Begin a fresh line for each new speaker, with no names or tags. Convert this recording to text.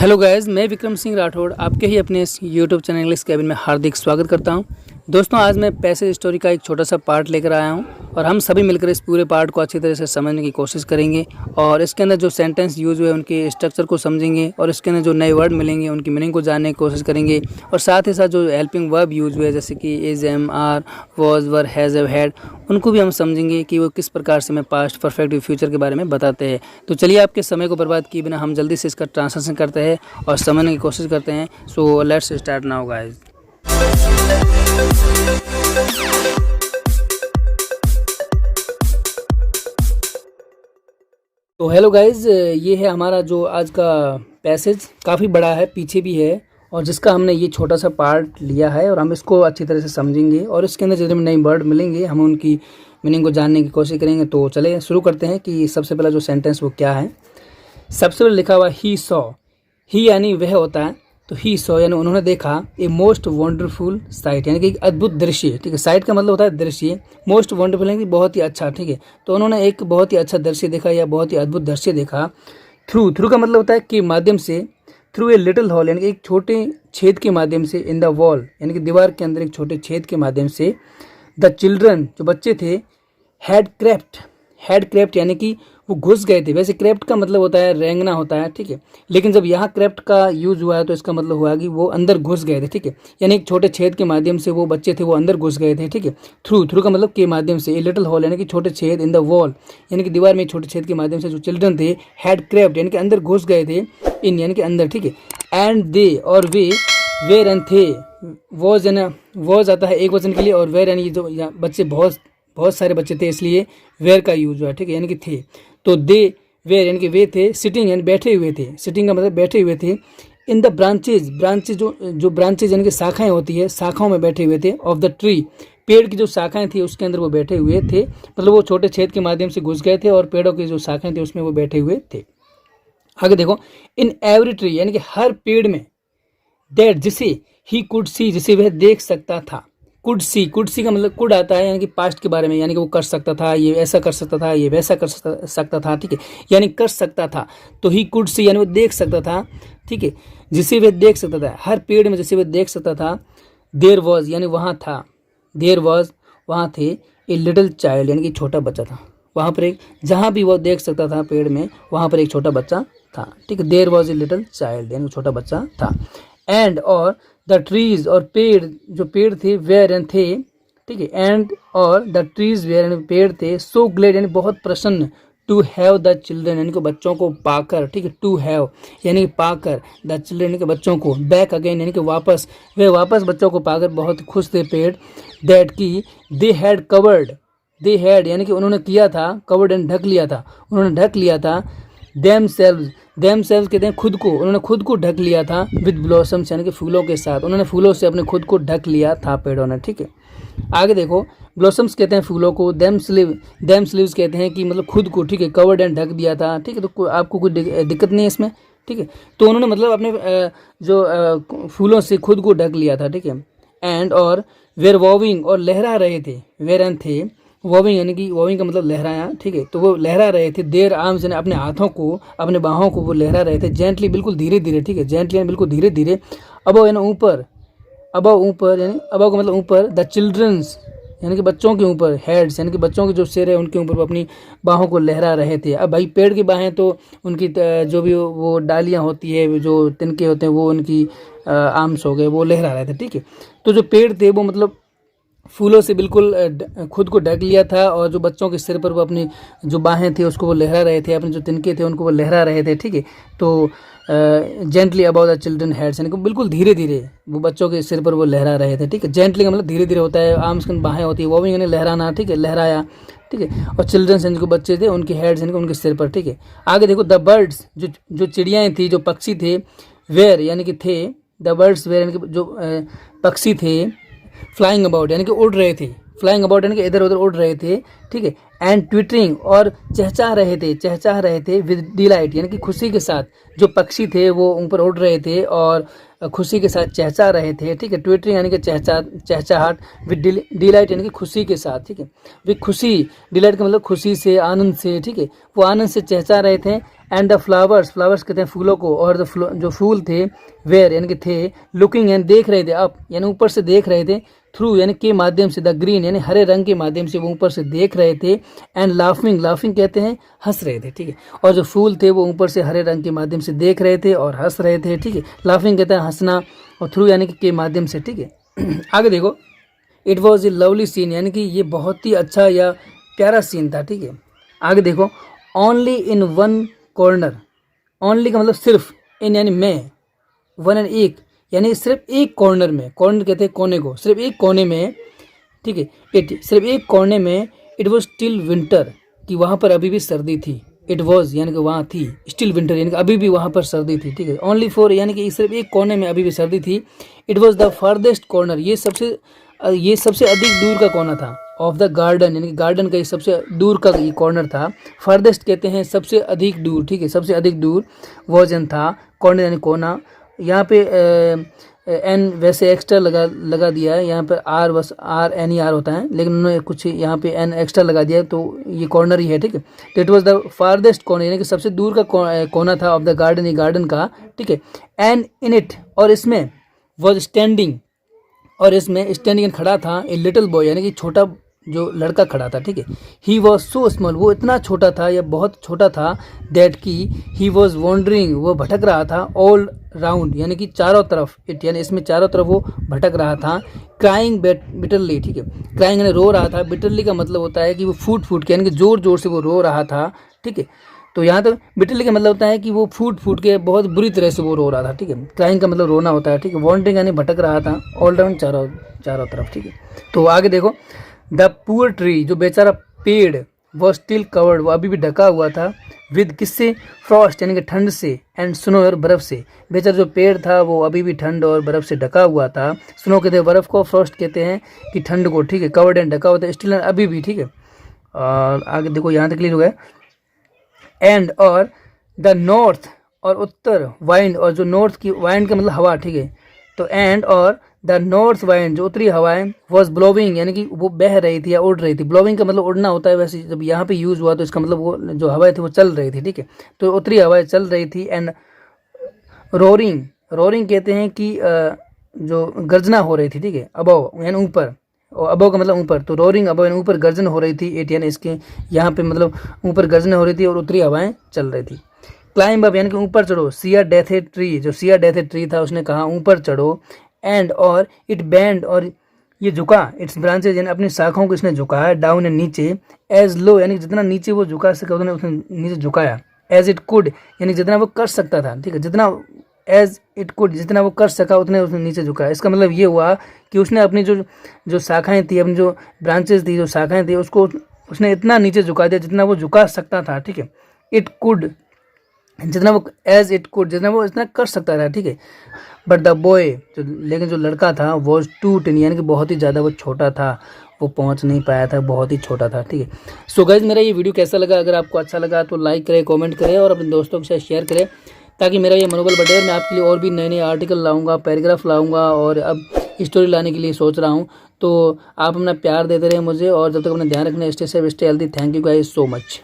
Hello guys, मैं विक्रम सिंह राठौड़ आपके ही अपने इस यूट्यूब चैनल इंग्लिश केबिन में हार्दिक स्वागत करता हूं। दोस्तों, आज मैं पैसेज स्टोरी का एक छोटा सा पार्ट लेकर आया हूं और हम सभी मिलकर इस पूरे पार्ट को अच्छी तरह से समझने की कोशिश करेंगे और इसके अंदर जो सेंटेंस यूज हुए उनके स्ट्रक्चर को समझेंगे और इसके अंदर जो नए वर्ड मिलेंगे उनकी मीनिंग को जानने की कोशिश करेंगे और साथ ही साथ जो हेल्पिंग वर्ब यूज हुए जैसे कि is, am, are, was, were, has, have, had, उनको भी हम समझेंगे कि वो किस प्रकार से हमें पास्ट, परफेक्ट, फ्यूचर के बारे में बताते हैं। तो चलिए, आपके समय को बर्बाद किए बिना हम जल्दी से इसका ट्रांसलेशन करते हैं और समझने की कोशिश करते हैं। So let's start now guys. तो हेलो गाइज, ये है हमारा जो आज का पैसेज। काफ़ी बड़ा है, पीछे भी है और जिसका हमने ये छोटा सा पार्ट लिया है और हम इसको अच्छी तरह से समझेंगे और इसके अंदर जितने नए वर्ड मिलेंगे हम उनकी मीनिंग को जानने की कोशिश करेंगे। तो चले शुरू करते हैं कि सबसे पहला जो सेंटेंस वो क्या है। सबसे पहले लिखा हुआ ही सॉ। ही यानी वह होता है, तो ही सॉ यानी उन्होंने देखा ए मोस्ट वंडरफुल साइट यानी कि एक अद्भुत दृश्य। ठीक है, साइट का मतलब होता है दृश्य। मोस्ट वंडरफुल यानी कि बहुत ही अच्छा। ठीक है, तो उन्होंने एक बहुत ही अच्छा दृश्य देखा या बहुत ही अद्भुत दृश्य देखा। थ्रू का मतलब होता है कि माध्यम से। थ्रू ए लिटिल हॉल यानी कि एक छोटे छेद के माध्यम से। इन द वॉल यानी कि दीवार के अंदर एक छोटे छेद के माध्यम से। द चिल्ड्रन जो बच्चे थे, हैड क्रेप्ट यानी कि वो घुस गए थे। वैसे क्रेप्ट का मतलब होता है रेंगना होता है। ठीक है, लेकिन जब यहाँ क्रेप्ट का यूज हुआ है तो इसका मतलब हुआ कि वो अंदर घुस गए थे। ठीक है, यानी एक छोटे छेद के माध्यम से वो बच्चे थे वो अंदर घुस गए थे। ठीक है, थ्रू का मतलब के माध्यम से। ए लिटिल हॉल यानी कि छोटे छेद। इन द वॉल यानी कि दीवार में छोटे छेद के माध्यम से जो चिल्ड्रन थे, हैड क्रेप्ट यानी कि अंदर घुस गए थे। इन यानी कि अंदर। ठीक है, एंड दे और वे, वेर एंड थे। वॉज यानी वॉज आता है एक वचन के लिए और वेर यानी जो बच्चे बहुत सारे बच्चे थे इसलिए वेर का यूज हुआ है। ठीक है, यानी कि थे। तो दे वेर यानी कि वे थे। सिटिंग यानी बैठे हुए थे। सिटिंग का मतलब बैठे हुए थे। इन द ब्रांचेज जो ब्रांचेज यानी कि शाखाएं होती है, शाखाओं में बैठे हुए थे। ऑफ द ट्री पेड़ की जो शाखाएं थी उसके अंदर वो बैठे हुए थे। मतलब वो छोटे छेद के माध्यम से घुस गए थे और पेड़ों की जो शाखाएं थी उसमें वो बैठे हुए थे। आगे देखो, इन एवरी ट्री यानी कि हर पेड़ में। दैट जिसे ही कुड सी जिसे वह देख सकता था। कुड सी का मतलब कुड आता है यानी कि पास्ट के बारे में, यानी कि वो कर सकता था, ये ऐसा कर सकता था, ये वैसा कर सकता था। ठीक है, यानी कर सकता था। तो ही कुड सी यानी वो देख सकता था। ठीक है, जिसे वह देख सकता था, हर पेड़ में जिसे वह देख सकता था। देयर वॉज यानी वहाँ था। देयर वॉज वहाँ थे। ए लिटिल चाइल्ड यानी कि छोटा बच्चा था वहाँ पर। एक जहाँ भी वो देख सकता था पेड़ में वहाँ पर एक छोटा बच्चा था। ठीक है, there was a little child यानी छोटा बच्चा था। एंड और द ट्रीज और पेड़ जो पेड़ थे, वेयर एंड थे। ठीक है, एंड और द ट्रीज वेयर यानी पेड़ थे। सो ग्लेड यानी बहुत प्रसन्न। टू हैव द चिल्ड्रन यानी कि बच्चों को पाकर। ठीक है, टू हैव यानी कि पाकर। द चिल्ड्रन यानी कि बच्चों को। बैक अगेन यानी कि वापस। वे वापस बच्चों को पाकर बहुत खुश थे पेड़। दैट की they had covered. They had यानी कि उन्होंने किया था। कवर्ड एंड ढक लिया था, उन्होंने ढक लिया था। देमसेल्व्स कहते हैं खुद को। उन्होंने खुद को ढक लिया था। विद ब्लॉसम्स यानी कि फूलों के साथ। उन्होंने फूलों से अपने खुद को ढक लिया था पेड़ों ने। ठीक है, आगे देखो, ब्लॉसम्स कहते हैं फूलों को। देम स्लीव्स कहते हैं कि मतलब खुद को। ठीक है, कवर्ड एंड ढक दिया था। ठीक है, तो आपको कोई दिक्कत नहीं है इसमें। ठीक है, तो उन्होंने मतलब अपने जो फूलों से खुद को ढक लिया था। ठीक है, एंड और वेर वॉविंग और लहरा रहे थे। वेर एंड थे। वॉविंग यानी कि वॉविंग का मतलब लहराया। ठीक है, तो वो लहरा रहे थे। देयर आर्म्स यानी अपने हाथों को, अपने बाहों को वो लहरा रहे थे। जेंटली बिल्कुल धीरे धीरे। ठीक है, जेंटली यानी बिल्कुल धीरे धीरे। अबव यानी ऊपर। ऊपर यानी अबव का मतलब ऊपर। द चिल्ड्रंस यानी कि बच्चों के ऊपर। हेड्स यानी कि बच्चों के जो सिर है उनके ऊपर वो अपनी बाहों को लहरा रहे थे। अब भाई पेड़ की बाहें तो उनकी जो भी वो डालियाँ होती है, जो तिनके होते हैं, वो उनकी आर्म्स हो गए, वो लहरा रहे थे। ठीक है, तो जो पेड़ थे वो मतलब फूलों से बिल्कुल खुद को ढक लिया था और जो बच्चों के सिर पर वो अपनी जो बाहें थी उसको वो लहरा रहे थे, अपने जो तिनके थे उनको वो लहरा रहे थे। ठीक है, तो gently about the children heads यानी कि बिल्कुल धीरे धीरे वो बच्चों के सिर पर वो लहरा रहे थे। ठीक है, जेंटली का मतलब धीरे धीरे होता है। आर्म्स की बाहें होती है। वॉविंग यानी लहराना। ठीक है, लहराया। ठीक है, और चिल्ड्रंस यानी जो बच्चे थे उनके हेड्स यानी कि उनके सिर पर। ठीक है, आगे देखो, द बर्ड्स जो चिड़ियाएँ थी, जो पक्षी थे। वेयर यानी कि थे। द बर्ड्स वेयर यानी कि जो पक्षी थे। फ्लाइंग अबाउट यानी कि उड़ रहे थे। फ्लाइंग अबाउट यानी कि इधर उधर उड़ रहे थे। ठीक है, एंड ट्विटरिंग और चहचहा रहे थे विद डिलाइट यानी कि खुशी के साथ। जो पक्षी थे वो ऊपर उड़ रहे थे और खुशी के साथ चहचा रहे थे, ठीक है। ट्विटरिंग यानी कि चहचहाट, विद डिलाइट यानी कि खुशी के साथ, ठीक है। विद खुशी, डिलाइट का मतलब खुशी से, आनंद से, ठीक है। वो आनंद से चहचा रहे थे। एंड द फ्लावर्स, फ्लावर्स कहते हैं फूलों को, और जो फूल थे, वेयर यानी कि थे, लुकिंग यानी देख रहे थे, अप यानी ऊपर से देख रहे थे, थ्रू यानी के माध्यम से, द ग्रीन यानी हरे रंग के माध्यम से वो ऊपर से देख रहे थे। एंड लाफिंग, लाफिंग कहते हैं हंस रहे थे, ठीक है। और जो फूल थे वो ऊपर से हरे रंग के माध्यम से देख रहे थे और हंस रहे थे, ठीक है। लाफिंग कहते हैं हंसना, और थ्रू यानी कि के माध्यम से, ठीक है। आगे देखो, it was a lovely scene यानी कि ये बहुत ही अच्छा या प्यारा सीन था, ठीक है। आगे देखो, only in one corner, only का मतलब सिर्फ, इन यानी में, वन एंड एक यानी सिर्फ एक कॉर्नर में, कॉर्नर कहते हैं कोने को, सिर्फ एक कोने में, ठीक है। इट सिर्फ एक कोने में, इट वॉज स्टिल विंटर कि वहाँ पर अभी भी सर्दी थी। इट वॉज यानी कि वहाँ थी, स्टिल विंटर यानी कि अभी भी वहाँ पर सर्दी थी, ठीक है। ओनली फॉर यानी कि सिर्फ एक कोने में अभी भी सर्दी थी। It was the farthest corner, ये सबसे अधिक दूर का कोना था। ऑफ द गार्डन यानी कि गार्डन का ये सबसे दूर का ये कॉर्नर था। फारदेस्ट कहते हैं सबसे अधिक दूर, ठीक है, सबसे अधिक दूर। वॉजन था, कॉर्नर यानी कोना। यहाँ पे एन वैसे एक्स्ट्रा लगा दिया है, यहाँ पर आर बस RNER होता है, लेकिन उन्होंने कुछ यहाँ पे एन एक्स्ट्रा लगा दिया है, तो ये कॉर्नर ही है, ठीक है। तो it was the farthest corner यानी कि सबसे दूर का कोना था, ऑफ द गार्डन, ये गार्डन का, ठीक है। एंड इन इट, और इसमें, वॉज स्टैंडिंग, और इसमें स्टैंडिंग खड़ा था, ए लिटिल बॉय यानी कि छोटा जो लड़का खड़ा था, ठीक है। ही वॉज सो स्मॉल, वो इतना छोटा था या बहुत छोटा था, दैट की ही वॉज वॉन्डरिंग, वो भटक रहा था, ऑल राउंड यानी कि चारों तरफ, इट यानी इसमें चारों तरफ वो भटक रहा था। क्राइंग बिटरली, ठीक है। क्राइंग यानी रो रहा था, बिटरली का मतलब होता है कि वो फूट के यानी कि जोर जोर से वो रो रहा था, ठीक है। तो यहाँ तक बिटरली का मतलब होता है कि वो फूट के बहुत बुरी तरह से वो रो रहा था, ठीक है। क्राइंग का मतलब रोना होता है, ठीक है। वॉन्डरिंग यानी भटक रहा था, ऑल राउंड चारों तरफ, ठीक है। तो आगे देखो, द पुअर ट्री, जो बेचारा पेड़, वो स्टिल कवर्ड, वो अभी भी ढका हुआ था, विद किससे, फ्रॉस्ट यानी कि ठंड से, एंड स्नो और बर्फ से। बेचारा जो पेड़ था वो अभी भी ठंड और बर्फ से ढका हुआ था। स्नो कहते हैं बर्फ को, फ्रॉस्ट कहते हैं कि ठंड को, ठीक है। कवर्ड एंड ढका हुआ था, स्टिल अभी भी, ठीक है। और आगे देखो, यहाँ तक क्लियर हो गया। एंड और द नॉर्थ, और उत्तर, वाइंड, और जो नॉर्थ की, वाइंड का मतलब हवा, ठीक है। तो एंड और द नॉर्थ वाइंड, जो उत्तरी हवाएं, वॉज ब्लोविंग यानी कि वो बह रही थी या उड़ रही थी। ब्लोविंग का मतलब उड़ना होता है, वैसे जब यहाँ पे यूज़ हुआ तो इसका मतलब वो जो हवाएं थी वो चल रही थी, ठीक है। तो उत्तरी हवाएं चल रही थी। एंड रोरिंग, रोरिंग कहते हैं कि जो गर्जना हो रही थी, ठीक है। अबव यानी ऊपर, और अबव का मतलब ऊपर, तो रोरिंग अबव यानी ऊपर गर्जन हो रही थी। इट यानी इसके यहाँ पे मतलब ऊपर गर्जन हो रही थी और उत्तरी हवाएं चल रही थी। क्लाइंब अप यानी कि ऊपर चढ़ो। सिया डेथे ट्री, जो सिया डेथे ट्री था उसने कहा ऊपर चढ़ो। एंड और इट बैंड, और ये झुका, इट्स ब्रांचेज यानी अपनी शाखाओं को इसने झुकाया, डाउन यानी नीचे, एज लो यानी जितना नीचे वो झुका सका उसने नीचे झुकाया, एज इट कुड यानी जितना वो कर सकता था, ठीक है। जितना एज इट कुड, जितना वो कर सका उतने उसने नीचे झुकाया। इसका मतलब ये हुआ कि उसने अपनी जो शाखाएं थी, अपनी जो ब्रांचेज थी, जो शाखाएं थी, उसको उसने इतना नीचे झुका दिया जितना वो झुका सकता था, ठीक है। इट कुड जितना वो, एज इट कुड जितना वो इतना कर सकता था, ठीक है। बट द बॉय, लेकिन जो लड़का था, वॉज टू टिनी यानी कि बहुत ही ज़्यादा वो छोटा था, वो पहुंच नहीं पाया था, बहुत ही छोटा था, ठीक है। सो गाइस, मेरा ये वीडियो कैसा लगा? अगर आपको अच्छा लगा तो लाइक करें, कमेंट करें और अपने दोस्तों के साथ शेयर करें, ताकि मेरा ये मनोबल बढ़े। मैं आपके लिए और भी नए नए आर्टिकल लाऊंगा, पैराग्राफ लाऊंगा, और अब स्टोरी लाने के लिए सोच रहा हूँ। तो आप अपना प्यार देते रहे मुझे, और जब तक अपना ध्यान रखना, stay safe, stay healthy. Thank you guys so much.